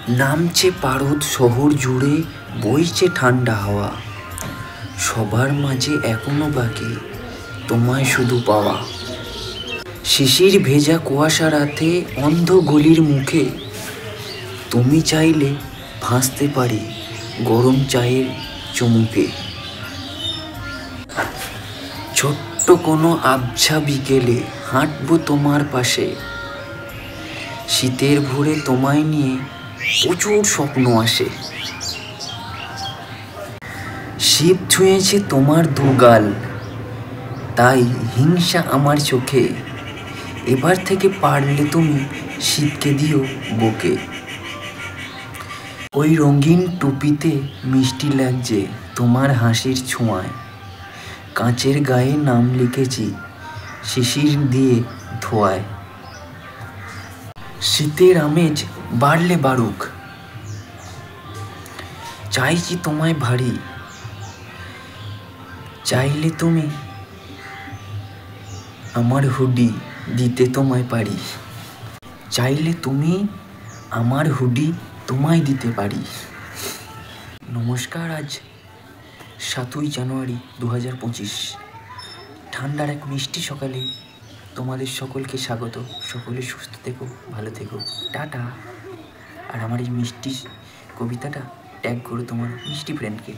নামছে পারদ শহর জুড়ে, বইছে ঠান্ডা হাওয়া, সবার মাঝে এখনো বাকি তোমায় শুধু পাওয়া। শিশির ভেজা কুয়াশা রাতে অন্ধ গলির মুখে, তুমি চাইলে ভাসতে পারি গরম চায়ের চুমুকে। ছোট্ট কোনো আবছা বিকেলে হাঁটবো তোমার পাশে, শীতের ভোরে তোমায় নিয়ে প্রচুর স্বপ্ন আসে। শীত ছুঁয়েছে তোমার দুগাল, তাই হিংসা আমার চোখে, এবার থেকে পারলে তুমি শীতকে দিও বুকে। ওই রঙিন টুপিতে মিষ্টি লাগছে তোমার হাসির ছোঁয়ায়, কাঁচের গায়ে নাম লিখেছি শিশির দিয়ে ধোয়ায়। শীতের আমেজ বাড়লে বাড়ুক, চাইছি তোমায় ভারী, চাইলে তুমি আমার হুডি দিতে তোমায় পারি, চাইলে তুমি আমার হুডি তোমায় দিতে পারি। নমস্কার, আজ 7ই জানুয়ারি 2025, ঠান্ডার এক মিষ্টি সকালে তোমাদের সকলকে স্বাগত। সকলে সুস্থ থেকো, ভালো থেকো, টাটা। আর আমার এই মিষ্টি কবিতাটা ট্যাগ করো তোমার মিষ্টি ফ্রেন্ডকে।